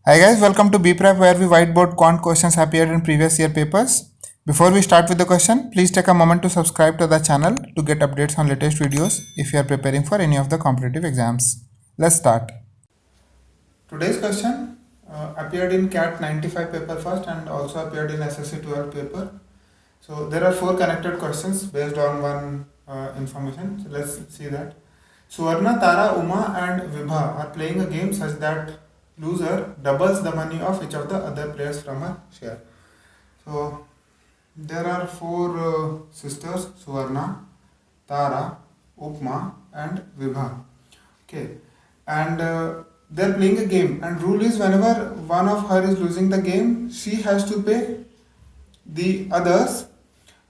Hi guys, welcome to BPrep where we whiteboard quant questions appeared in previous year papers. Before we start with the question, please take a moment to subscribe to the channel to get updates on latest videos if you are preparing for any of the competitive exams. Let's start. Today's question appeared in CAT 95 paper first and also appeared in SSC 12 paper. So there are four connected questions based on one information. So let's see that. Suvarna, Tara, Uma and Vibha are playing a game such that loser doubles the money of each of the other players from her share. So there are four sisters, Suvarna, Tara, Upma and Vibha. Okay, and they're playing a game, and rule is whenever one of her is losing the game, she has to pay the others,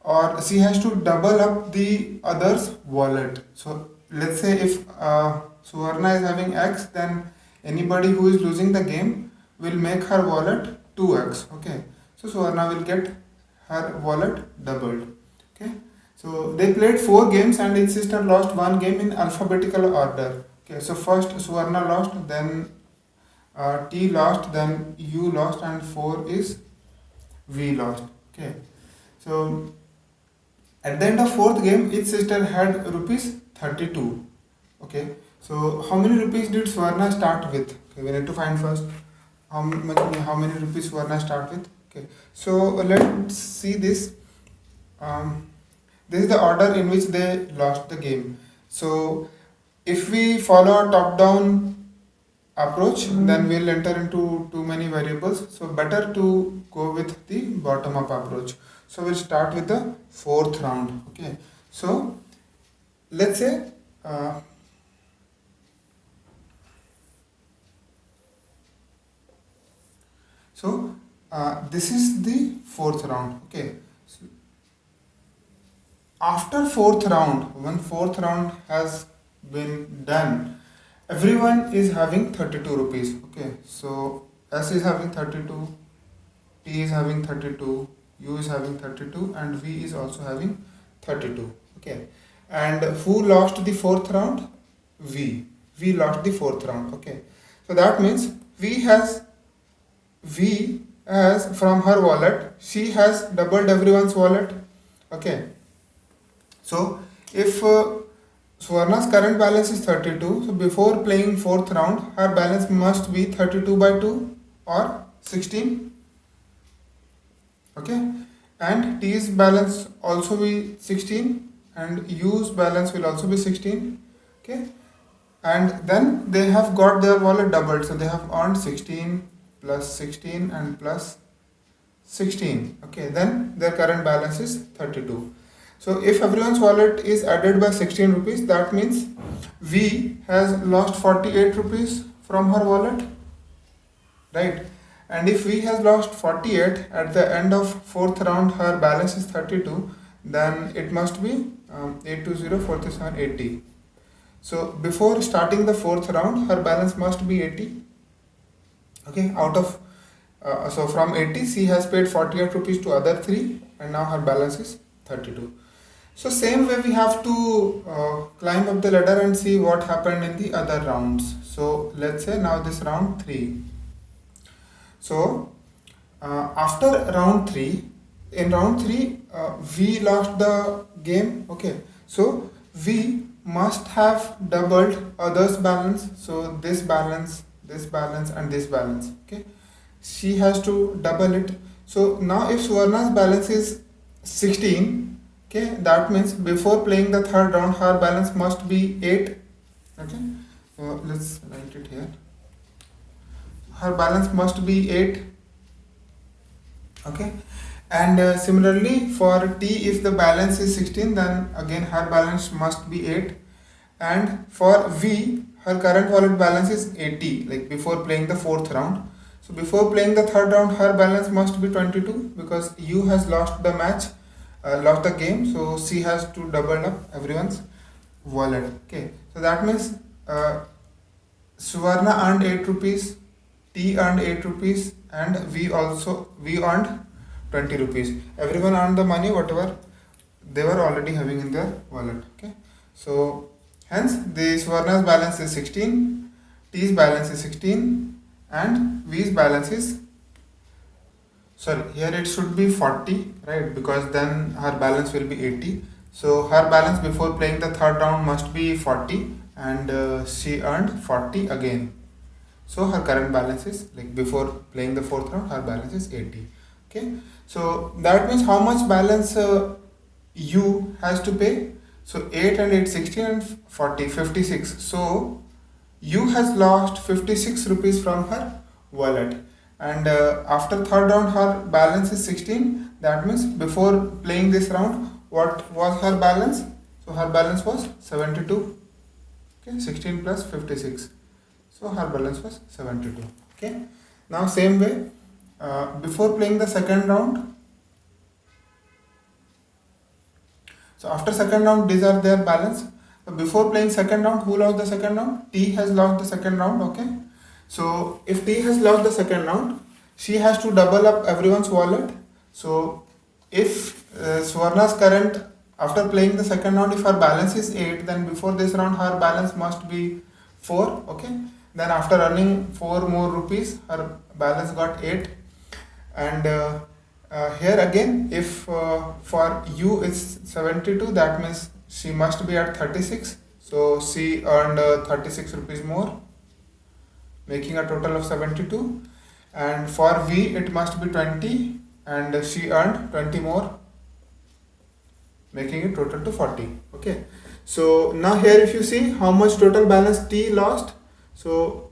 or she has to double up the others wallet. So let's say if Suvarna is having X, then anybody who is losing the game will make her wallet 2x. Okay, so Suvarna will get her wallet doubled. Okay, so they played four games and each sister lost one game in alphabetical order. Okay, so first Suvarna lost, then T lost, then U lost, and 4 is V lost. Okay, so at the end of fourth game, each sister had rupees 32. Okay, so how many rupees did Swarna start with? Okay, we need to find first how many rupees Swarna start with. Okay, so let's see this. This is the order in which they lost the game. So if we follow a top-down approach, then we'll enter into too many variables. So better to go with the bottom-up approach. So we'll start with the fourth round. Okay, so let's say this is the fourth round. Okay, so after fourth round, when fourth round has been done, everyone is having 32 rupees. Okay, so S is having 32, T is having 32, U is having 32, and V is also having 32. Okay, and who lost the fourth round? V. V lost the fourth round. Okay, so that means V has from her wallet, she has doubled everyone's wallet. Okay, so if Swarna's current balance is 32, so before playing fourth round, her balance must be 32 by 2 or 16. Okay, and T's balance also be 16 and U's balance will also be 16. Okay, and then they have got their wallet doubled, so they have earned 16 plus 16 and plus 16. Okay, then their current balance is 32. So if everyone's wallet is added by 16 rupees, that means V has lost 48 rupees from her wallet, right? And if V has lost 48 at the end of fourth round, her balance is 32, then it must be 820, 47, 80. So before starting the fourth round, her balance must be 80. Okay, out of so from 80, she has paid 48 rupees to other three, and now her balance is 32. So same way we have to climb up the ladder and see what happened in the other rounds. So let's say now this round 3. So after round 3, in round 3, V lost the game. Okay, so V must have doubled others' balance. So this balance, and this balance. Okay, she has to double it. So now if Suvarna's balance is 16, okay, that means before playing the third round, her balance must be 8. Okay, so let's write it here. Her balance must be 8. Okay, and similarly for T, if the balance is 16, then again her balance must be 8. And for V, her current wallet balance is 80, like before playing the fourth round. So before playing the third round, her balance must be 22 because U has lost the match, lost the game, so she has to double up everyone's wallet. Okay, so that means Suvarna earned 8 rupees, T earned 8 rupees, and we earned 20 rupees. Everyone earned the money whatever they were already having in their wallet. Okay, so hence the Suvarna's balance is 16, T's balance is 16, and V's balance is, sorry, here it should be 40, right, because then her balance will be 80. So her balance before playing the third round must be 40, and she earned 40 again. So her current balance is, like before playing the fourth round, her balance is 80. Okay, so that means how much balance U has to pay. So 8 and 8, 16 and 40, 56. So U has lost 56 rupees from her wallet, and after third round her balance is 16. That means before playing this round, what was her balance? So her balance was 72. Okay, 16 plus 56. So her balance was 72. Okay. Now same way, before playing the second round. So after second round, these are their balance. So before playing second round, who lost the second round? T has lost the second round. Okay. So if T has lost the second round, she has to double up everyone's wallet. So if Swarna's current, after playing the second round, if her balance is 8, then before this round her balance must be 4. Okay. Then after earning 4 more rupees, her balance got 8. And here again, if for U is 72, that means she must be at 36. So she earned 36 rupees more, making a total of 72. And for V it must be 20, and she earned 20 more, making it total to 40. Okay, so now here if you see how much total balance T lost, so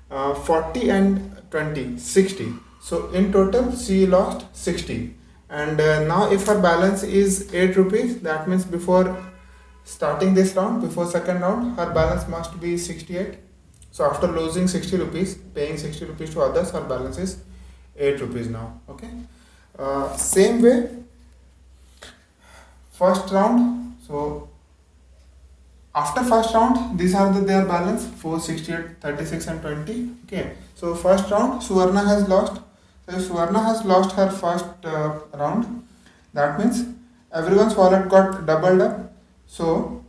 40 and 20, 60. So in total she lost 60. And now if her balance is 8 rupees, that means before starting this round, before second round, her balance must be 68. So after losing 60 rupees, paying 60 rupees to others, her balance is 8 rupees now. Okay. Same way, first round. So after first round, these are their balance: 4, 68, 36 and 20. Okay. So first round, Suvarna has lost. So if Suvarna has lost her first round, that means everyone's wallet got doubled up. So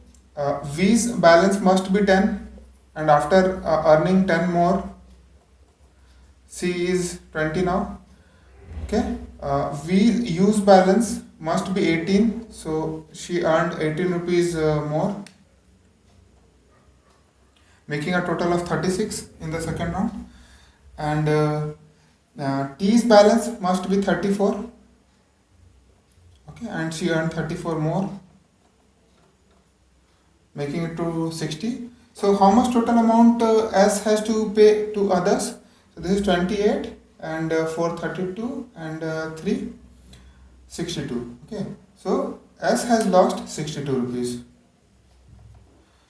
V's balance must be 10, and after earning 10 more, C is 20 now. Okay. U's balance must be 18, so she earned 18 rupees more, making a total of 36 in the second round. And T's balance must be 34. Okay, and she earned 34 more, making it to 60. So how much total amount S has to pay to others? So this is 28, and 4, 32, and 3, 62. Okay, so S has lost 62 rupees.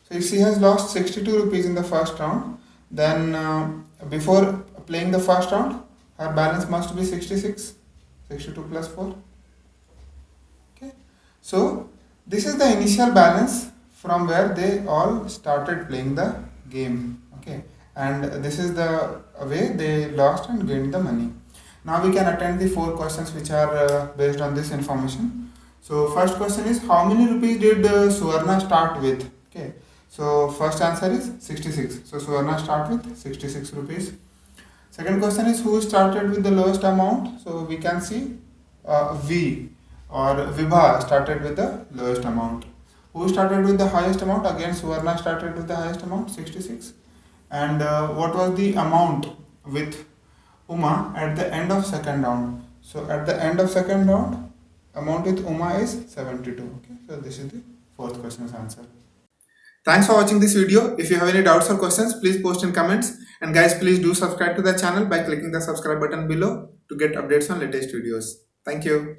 So if she has lost 62 rupees in the first round, then before playing the first round, her balance must be 66. 62 plus 4. Okay, so this is the initial balance from where they all started playing the game. Okay, and this is the way they lost and gained the money. Now we can attend the 4 questions which are based on this information. So first question is, how many rupees did Suvarna start with? Okay, so first answer is 66. So Suvarna start with 66 rupees. Second question is, who started with the lowest amount? So we can see V or Vibha started with the lowest amount. Who started with the highest amount? Again Suvarna started with the highest amount, 66. And what was the amount with Uma at the end of second round? So at the end of second round, amount with Uma is 72. Okay, so this is the 4th question's answer. Thanks for watching this video. If you have any doubts or questions, please post in comments. And guys, please do subscribe to the channel by clicking the subscribe button below to get updates on latest videos. Thank you.